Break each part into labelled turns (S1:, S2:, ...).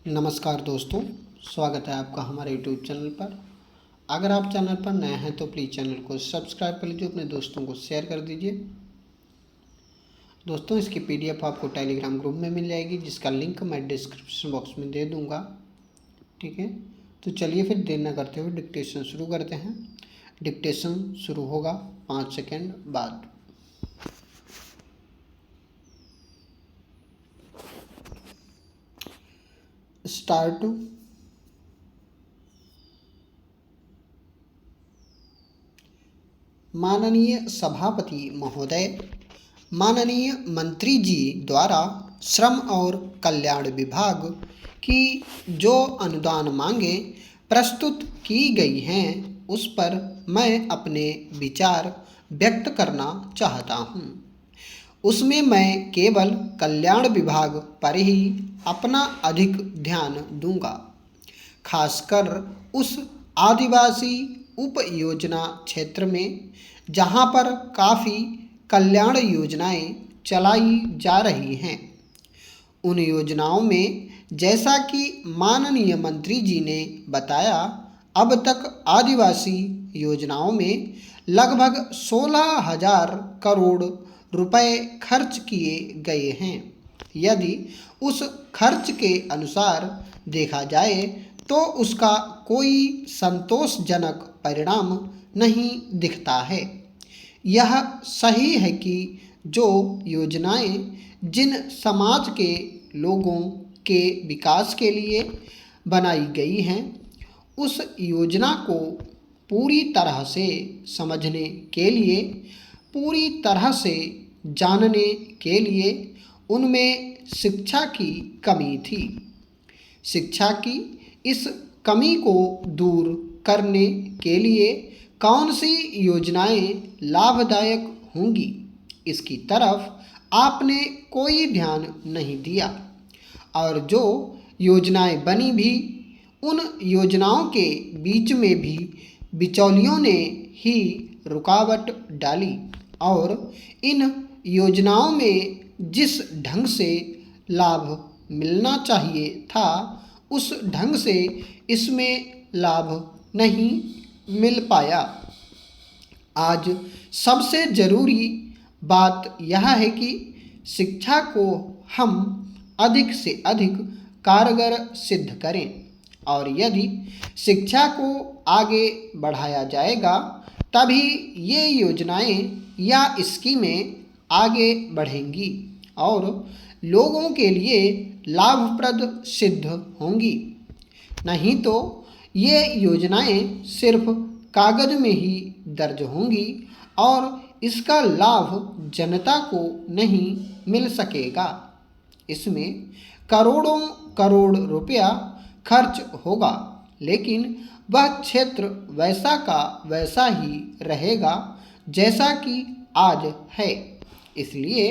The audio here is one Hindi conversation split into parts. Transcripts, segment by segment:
S1: नमस्कार दोस्तों, स्वागत है आपका हमारे यूट्यूब चैनल पर। अगर आप चैनल पर नए हैं तो प्लीज़ चैनल को सब्सक्राइब कर लीजिए, अपने दोस्तों को शेयर कर दीजिए। दोस्तों, इसकी पीडीएफ आपको टेलीग्राम ग्रुप में मिल जाएगी, जिसका लिंक मैं डिस्क्रिप्शन बॉक्स में दे दूंगा। ठीक है, तो चलिए फिर देर न करते हुए डिक्टेशन शुरू करते हैं। डिक्टेशन शुरू होगा 5 सेकेंड बाद। स्टार्ट। माननीय सभापति महोदय, माननीय मंत्री जी द्वारा श्रम और कल्याण विभाग की जो अनुदान मांगे प्रस्तुत की गई हैं, उस पर मैं अपने विचार व्यक्त करना चाहता हूँ। उसमें मैं केवल कल्याण विभाग पर ही अपना अधिक ध्यान दूंगा, खासकर उस आदिवासी उप योजना क्षेत्र में जहां पर काफ़ी कल्याण योजनाएं चलाई जा रही हैं। उन योजनाओं में जैसा कि माननीय मंत्री जी ने बताया, अब तक आदिवासी योजनाओं में लगभग 16,000 करोड़ रुपए खर्च किए गए हैं। यदि उस खर्च के अनुसार देखा जाए तो उसका कोई संतोषजनक परिणाम नहीं दिखता है। यह सही है कि जो योजनाएं जिन समाज के लोगों के विकास के लिए बनाई गई हैं, उस योजना को पूरी तरह से समझने के लिए, पूरी तरह से जानने के लिए उनमें शिक्षा की कमी थी। शिक्षा की इस कमी को दूर करने के लिए कौन सी योजनाएं लाभदायक होंगी, इसकी तरफ आपने कोई ध्यान नहीं दिया, और जो योजनाएं बनी भी, उन योजनाओं के बीच में भी बिचौलियों ने ही रुकावट डाली और इन योजनाओं में जिस ढंग से लाभ मिलना चाहिए था, उस ढंग से इसमें लाभ नहीं मिल पाया। आज सबसे ज़रूरी बात यह है कि शिक्षा को हम अधिक से अधिक कारगर सिद्ध करें, और यदि शिक्षा को आगे बढ़ाया जाएगा तभी ये योजनाएं या स्कीमें आगे बढ़ेंगी और लोगों के लिए लाभप्रद सिद्ध होंगी। नहीं तो ये योजनाएं सिर्फ कागज में ही दर्ज होंगी और इसका लाभ जनता को नहीं मिल सकेगा। इसमें करोड़ों करोड़ रुपया खर्च होगा, लेकिन वह क्षेत्र वैसा का वैसा ही रहेगा जैसा कि आज है। इसलिए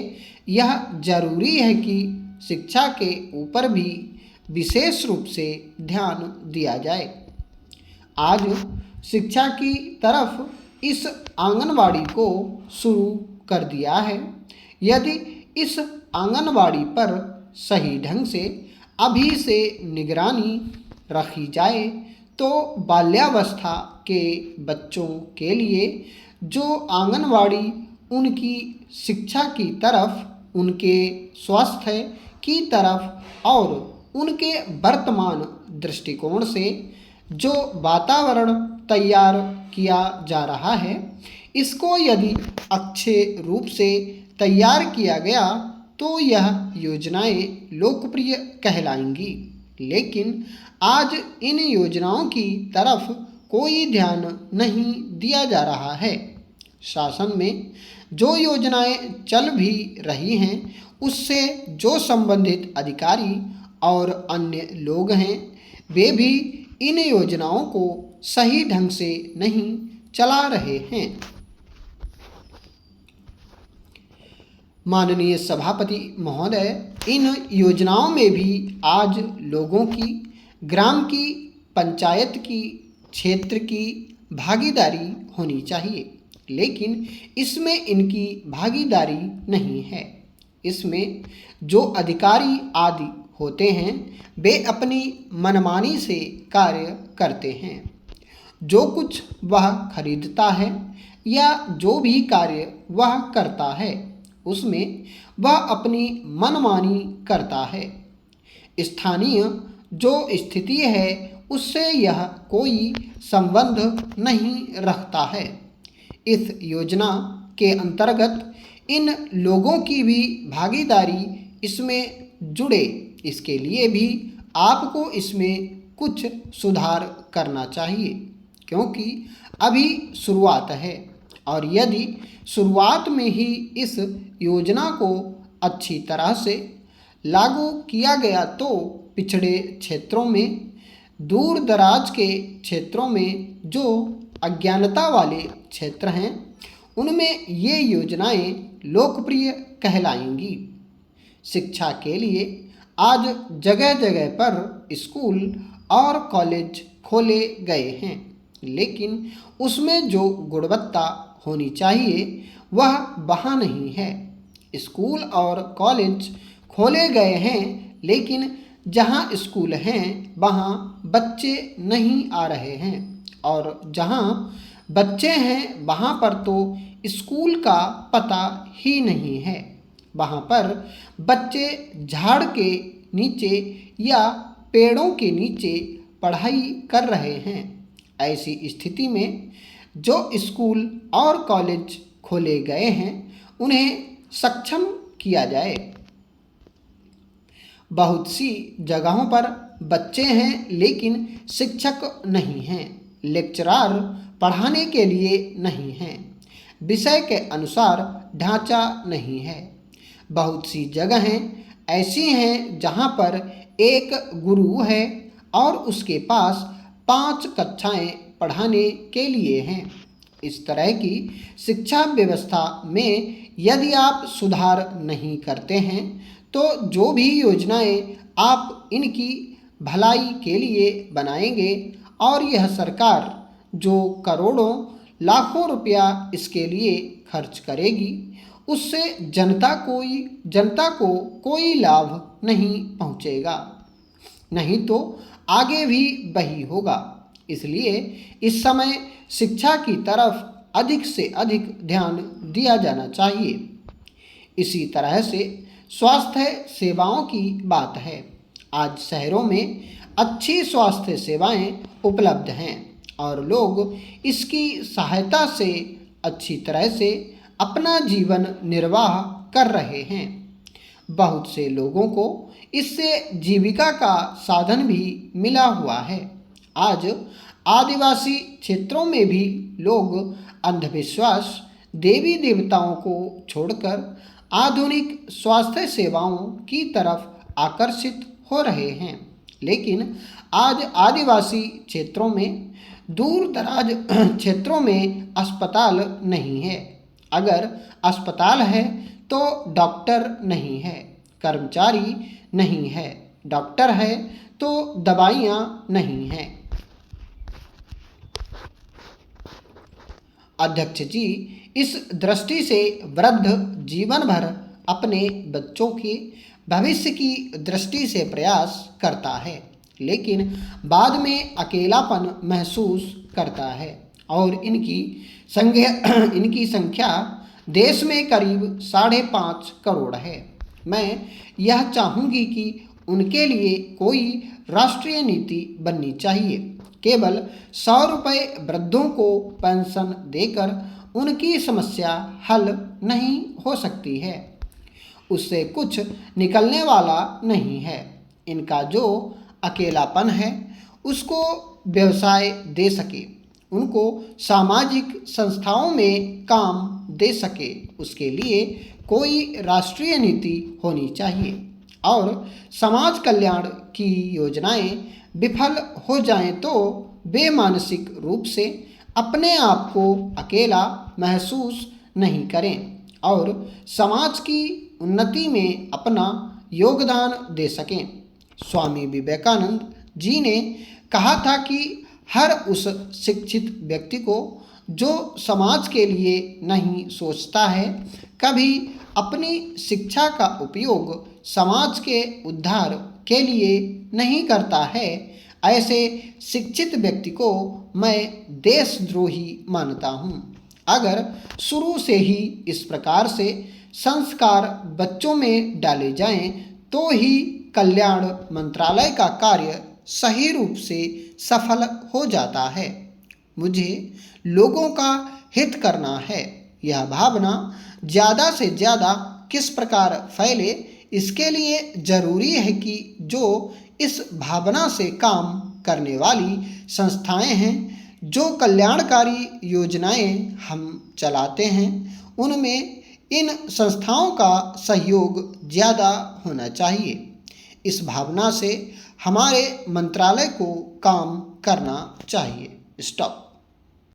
S1: यह जरूरी है कि शिक्षा के ऊपर भी विशेष रूप से ध्यान दिया जाए। आज शिक्षा की तरफ इस आंगनवाड़ी को शुरू कर दिया है। यदि इस आंगनवाड़ी पर सही ढंग से अभी से निगरानी रखी जाए तो बाल्यावस्था के बच्चों के लिए जो आंगनवाड़ी उनकी शिक्षा की तरफ, उनके स्वास्थ्य की तरफ और उनके वर्तमान दृष्टिकोण से जो वातावरण तैयार किया जा रहा है, इसको यदि अच्छे रूप से तैयार किया गया तो यह योजनाएं लोकप्रिय कहलाएंगी। लेकिन आज इन योजनाओं की तरफ कोई ध्यान नहीं दिया जा रहा है। शासन में जो योजनाएं चल भी रही हैं, उससे जो संबंधित अधिकारी और अन्य लोग हैं, वे भी इन योजनाओं को सही ढंग से नहीं चला रहे हैं। माननीय सभापति महोदय, इन योजनाओं में भी आज लोगों की, ग्राम की, पंचायत की, क्षेत्र की भागीदारी होनी चाहिए, लेकिन इसमें इनकी भागीदारी नहीं है। इसमें जो अधिकारी आदि होते हैं वे अपनी मनमानी से कार्य करते हैं। जो कुछ वह खरीदता है या जो भी कार्य वह करता है उसमें वह अपनी मनमानी करता है। स्थानीय जो स्थिति है उससे यह कोई संबंध नहीं रखता है। इस योजना के अंतर्गत इन लोगों की भी भागीदारी इसमें जुड़े, इसके लिए भी आपको इसमें कुछ सुधार करना चाहिए, क्योंकि अभी शुरुआत है और यदि शुरुआत में ही इस योजना को अच्छी तरह से लागू किया गया तो पिछड़े क्षेत्रों में, दूर दराज के क्षेत्रों में जो अज्ञानता वाले क्षेत्र हैं उनमें ये योजनाएं लोकप्रिय कहलाएंगी। शिक्षा के लिए आज जगह जगह पर स्कूल और कॉलेज खोले गए हैं, लेकिन उसमें जो गुणवत्ता होनी चाहिए वह वहाँ नहीं है। स्कूल और कॉलेज खोले गए हैं, लेकिन जहाँ स्कूल हैं वहाँ बच्चे नहीं आ रहे हैं और जहाँ बच्चे हैं वहाँ पर तो स्कूल का पता ही नहीं है। वहाँ पर बच्चे झाड़ के नीचे या पेड़ों के नीचे पढ़ाई कर रहे हैं। ऐसी स्थिति में जो स्कूल और कॉलेज खोले गए हैं उन्हें सक्षम किया जाए। बहुत सी जगहों पर बच्चे हैं लेकिन शिक्षक नहीं हैं, लेक्चरार पढ़ाने के लिए नहीं हैं, विषय के अनुसार ढांचा नहीं है। बहुत सी जगहें ऐसी हैं जहां पर एक गुरु है और उसके पास 5 कक्षाएं पढ़ाने के लिए हैं। इस तरह की शिक्षा व्यवस्था में यदि आप सुधार नहीं करते हैं तो जो भी योजनाएं आप इनकी भलाई के लिए बनाएंगे और यह सरकार जो करोड़ों लाखों रुपया इसके लिए खर्च करेगी उससे जनता को कोई लाभ नहीं पहुंचेगा, नहीं तो आगे भी वही होगा। इसलिए इस समय शिक्षा की तरफ अधिक से अधिक ध्यान दिया जाना चाहिए। इसी तरह से स्वास्थ्य सेवाओं की बात है। आज शहरों में अच्छी स्वास्थ्य सेवाएं उपलब्ध हैं और लोग इसकी सहायता से अच्छी तरह से अपना जीवन निर्वाह कर रहे हैं। बहुत से लोगों को इससे जीविका का साधन भी मिला हुआ है। आज आदिवासी क्षेत्रों में भी लोग अंधविश्वास, देवी देवताओं को छोड़कर आधुनिक स्वास्थ्य सेवाओं की तरफ आकर्षित हो रहे हैं, लेकिन आज आदिवासी क्षेत्रों में, दूर दराज क्षेत्रों में अस्पताल नहीं है। अगर अस्पताल है तो डॉक्टर नहीं है, कर्मचारी नहीं है, डॉक्टर है तो दवाइयाँ नहीं हैं। अध्यक्ष जी इस दृष्टि से वृद्ध जीवन भर अपने बच्चों के भविष्य की दृष्टि से प्रयास करता है, लेकिन बाद में अकेलापन महसूस करता है और इनकी संख्या देश में करीब 5.5 करोड़ है। मैं यह चाहूँगी कि उनके लिए कोई राष्ट्रीय नीति बननी चाहिए। केवल 100 रुपये वृद्धों को पेंशन देकर उनकी समस्या हल नहीं हो सकती है, उससे कुछ निकलने वाला नहीं है। इनका जो अकेलापन है उसको व्यवसाय दे सके, उनको सामाजिक संस्थाओं में काम दे सके, उसके लिए कोई राष्ट्रीय नीति होनी चाहिए। और समाज कल्याण की योजनाएं विफल हो जाएं तो वे मानसिक रूप से अपने आप को अकेला महसूस नहीं करें और समाज की उन्नति में अपना योगदान दे सकें। स्वामी विवेकानंद जी ने कहा था कि हर उस शिक्षित व्यक्ति को जो समाज के लिए नहीं सोचता है कभी अपनी शिक्षा का उपयोग समाज के उद्धार के लिए नहीं करता है, ऐसे शिक्षित व्यक्ति को मैं देशद्रोही मानता हूँ। अगर शुरू से ही इस प्रकार से संस्कार बच्चों में डाले जाएं, तो ही कल्याण मंत्रालय का कार्य सही रूप से सफल हो जाता है। मुझे लोगों का हित करना है, यह भावना ज़्यादा से ज़्यादा किस प्रकार फैले, इसके लिए जरूरी है कि जो इस भावना से काम करने वाली संस्थाएं हैं, जो कल्याणकारी योजनाएं हम चलाते हैं, उनमें इन संस्थाओं का सहयोग ज़्यादा होना चाहिए। इस भावना से हमारे मंत्रालय को काम करना चाहिए। स्टॉप।